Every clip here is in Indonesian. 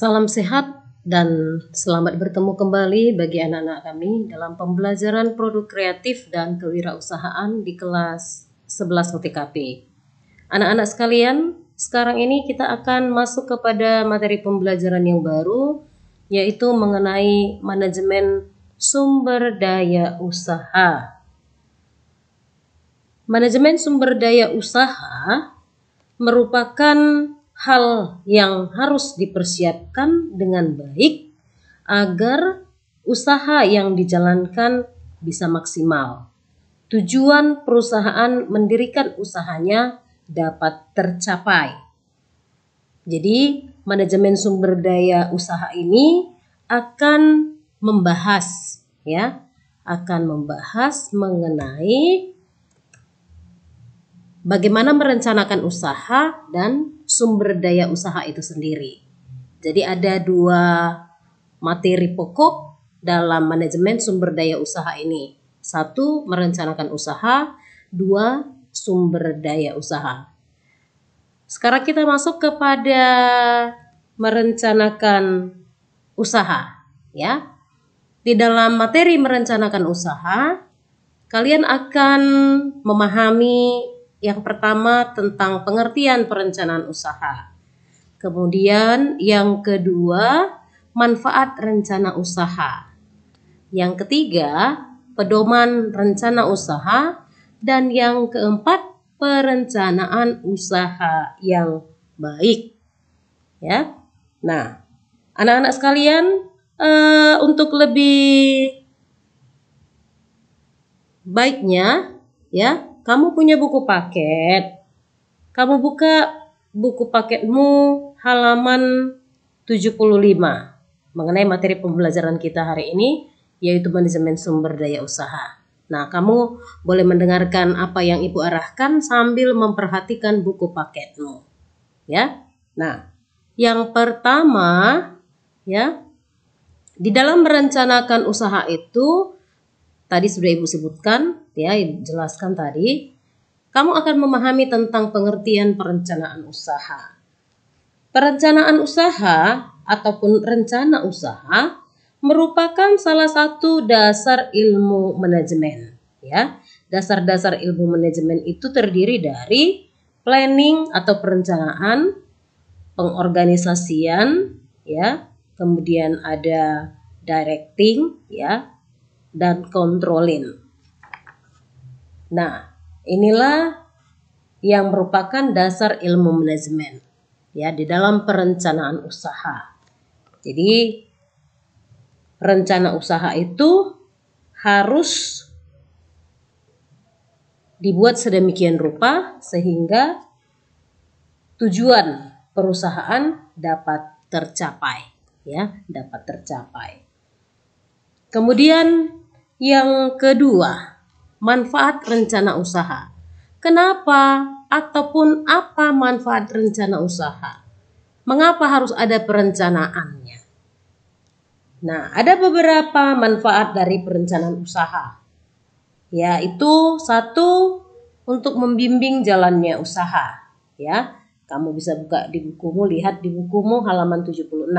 Salam sehat dan selamat bertemu kembali bagi anak-anak kami dalam pembelajaran produk kreatif dan kewirausahaan di kelas 11 UTKP. Anak-anak sekalian, sekarang ini kita akan masuk kepada materi pembelajaran yang baru, yaitu mengenai manajemen sumber daya usaha. Manajemen sumber daya usaha merupakan hal yang harus dipersiapkan dengan baik agar usaha yang dijalankan bisa maksimal. Tujuan perusahaan mendirikan usahanya dapat tercapai. Jadi, manajemen sumber daya usaha ini akan membahas mengenai bagaimana merencanakan usaha dan sumber daya usaha itu sendiri. Jadi ada dua materi pokok dalam manajemen sumber daya usaha ini. Satu, merencanakan usaha. Dua, sumber daya usaha. Sekarang kita masuk kepada merencanakan usaha, ya. Di dalam materi merencanakan usaha, kalian akan memahami yang pertama tentang pengertian perencanaan usaha. Kemudian yang kedua, manfaat rencana usaha. Yang ketiga, pedoman rencana usaha. Dan yang keempat, perencanaan usaha yang baik. Ya. Nah, anak-anak sekalian, untuk lebih baiknya, ya, kamu punya buku paket. Kamu buka buku paketmu halaman 75 mengenai materi pembelajaran kita hari ini, yaitu manajemen sumber daya usaha. Nah, kamu boleh mendengarkan apa yang Ibu arahkan sambil memperhatikan buku paketmu. Ya. Nah, yang pertama, ya, di dalam merencanakan usaha itu tadi sudah Ibu sebutkan, ya, Ibu jelaskan tadi, kamu akan memahami tentang pengertian perencanaan usaha. Perencanaan usaha ataupun rencana usaha merupakan salah satu dasar ilmu manajemen, ya. Dasar-dasar ilmu manajemen itu terdiri dari planning atau perencanaan, pengorganisasian, ya, kemudian ada directing, ya, dan controlling. Nah, inilah yang merupakan dasar ilmu manajemen, ya, di dalam perencanaan usaha. Jadi, rencana usaha itu harus dibuat sedemikian rupa sehingga tujuan perusahaan dapat tercapai, ya, dapat tercapai. Kemudian yang kedua, manfaat rencana usaha. Kenapa ataupun apa manfaat rencana usaha? Mengapa harus ada perencanaannya? Nah, ada beberapa manfaat dari perencanaan usaha. Yaitu satu, untuk membimbing jalannya usaha, ya. Kamu bisa buka di bukumu, lihat di bukumu halaman 76.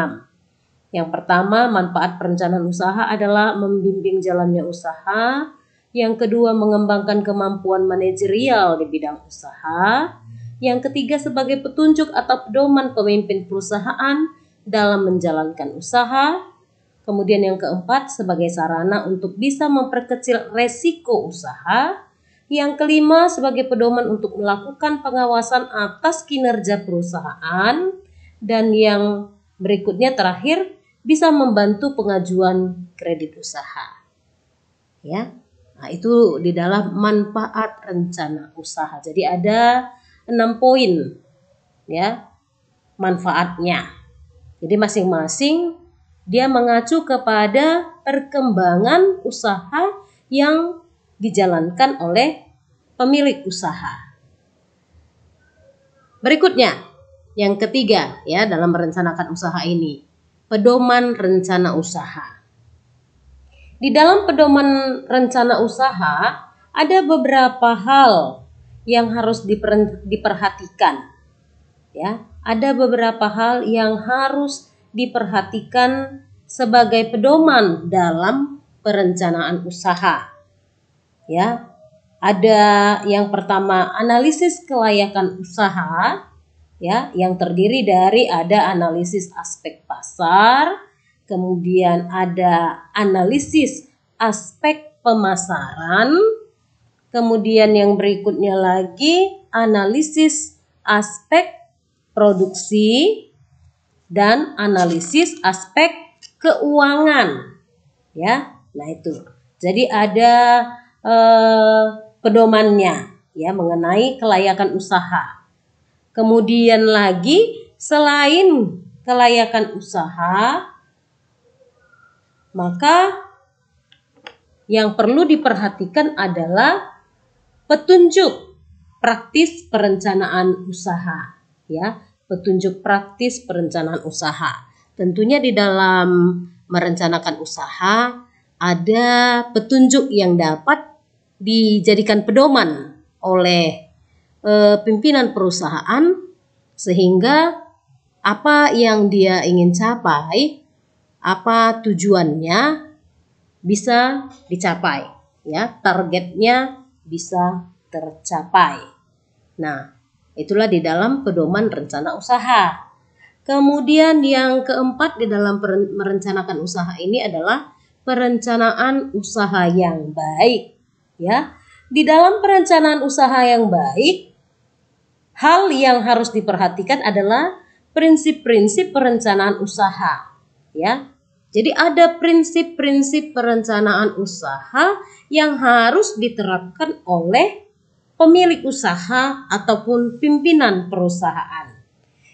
Yang pertama, manfaat perencanaan usaha adalah membimbing jalannya usaha. Yang kedua, mengembangkan kemampuan manajerial di bidang usaha. Yang ketiga, sebagai petunjuk atau pedoman pemimpin perusahaan dalam menjalankan usaha. Kemudian yang keempat, sebagai sarana untuk bisa memperkecil resiko usaha. Yang kelima, sebagai pedoman untuk melakukan pengawasan atas kinerja perusahaan. Dan yang berikutnya terakhir, bisa membantu pengajuan kredit usaha. Ya. Nah, itu di dalam manfaat rencana usaha. Jadi ada 6 poin, ya, manfaatnya. Jadi masing-masing dia mengacu kepada perkembangan usaha yang dijalankan oleh pemilik usaha. Berikutnya, yang ketiga, ya, dalam merencanakan usaha ini, pedoman rencana usaha. Di dalam pedoman rencana usaha ada beberapa hal yang harus diperhatikan, ya. Ada beberapa hal yang harus diperhatikan sebagai pedoman dalam perencanaan usaha. Ya, ada yang pertama analisis kelayakan usaha, ya, yang terdiri dari ada analisis aspek pasar, kemudian ada analisis aspek pemasaran, kemudian yang berikutnya lagi analisis aspek produksi dan analisis aspek keuangan, ya. Nah itu, jadi ada pedomannya, ya, mengenai kelayakan usaha. Kemudian lagi selain kelayakan usaha, maka yang perlu diperhatikan adalah petunjuk praktis perencanaan usaha, ya, petunjuk praktis perencanaan usaha. Tentunya di dalam merencanakan usaha ada petunjuk yang dapat dijadikan pedoman oleh pimpinan perusahaan sehingga apa yang dia ingin capai, apa tujuannya bisa dicapai, ya, targetnya bisa tercapai. Nah, itulah di dalam pedoman rencana usaha. Kemudian yang keempat di dalam merencanakan usaha ini adalah perencanaan usaha yang baik, ya. Di dalam perencanaan usaha yang baik, hal yang harus diperhatikan adalah prinsip-prinsip perencanaan usaha, ya. Jadi ada prinsip-prinsip perencanaan usaha yang harus diterapkan oleh pemilik usaha ataupun pimpinan perusahaan.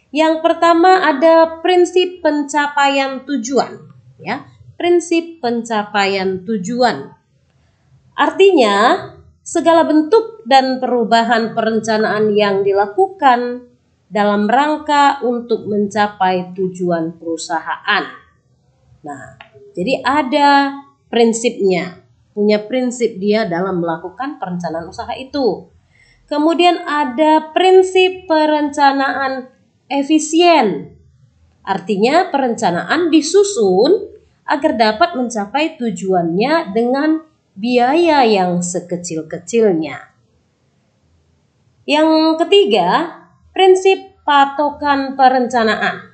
Yang pertama ada prinsip pencapaian tujuan, ya. Prinsip pencapaian tujuan. Artinya, segala bentuk dan perubahan perencanaan yang dilakukan dalam rangka untuk mencapai tujuan perusahaan. Nah, jadi ada prinsipnya, punya prinsip dia dalam melakukan perencanaan usaha itu. Kemudian ada prinsip perencanaan efisien. Artinya perencanaan disusun agar dapat mencapai tujuannya dengan biaya yang sekecil-kecilnya. Yang ketiga, prinsip patokan perencanaan.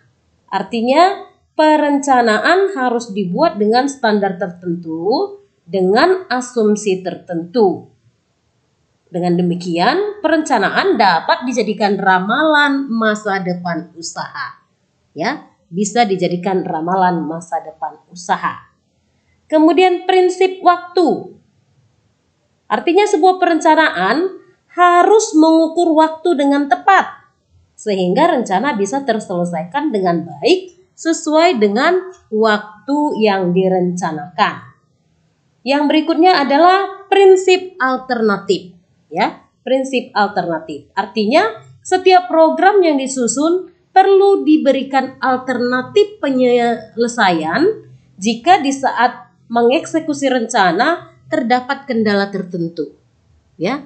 Artinya perencanaan harus dibuat dengan standar tertentu, dengan asumsi tertentu. Dengan demikian, perencanaan dapat dijadikan ramalan masa depan usaha. Ya, bisa dijadikan ramalan masa depan usaha. Kemudian prinsip waktu. Artinya sebuah perencanaan harus mengukur waktu dengan tepat sehingga rencana bisa terselesaikan dengan baik sesuai dengan waktu yang direncanakan. Yang berikutnya adalah prinsip alternatif, ya. Prinsip alternatif. Artinya setiap program yang disusun perlu diberikan alternatif penyelesaian jika di saat mengeksekusi rencana terdapat kendala tertentu, ya.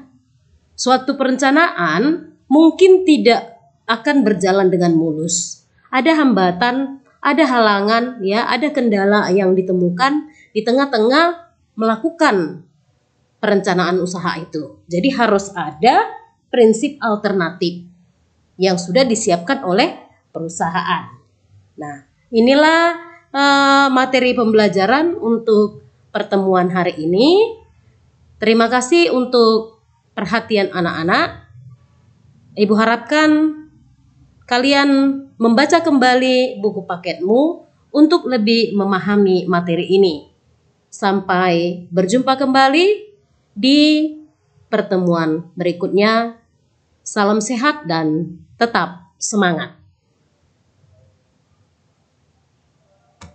Suatu perencanaan mungkin tidak akan berjalan dengan mulus. Ada hambatan, ada halangan, ya, ada kendala yang ditemukan di tengah-tengah melakukan perencanaan usaha itu. Jadi harus ada prinsip alternatif yang sudah disiapkan oleh perusahaan. Nah, inilah materi pembelajaran untuk pertemuan hari ini. Terima kasih untuk perhatian anak-anak. Ibu harapkan kalian membaca kembali buku paketmu untuk lebih memahami materi ini. Sampai berjumpa kembali di pertemuan berikutnya. Salam sehat dan tetap semangat.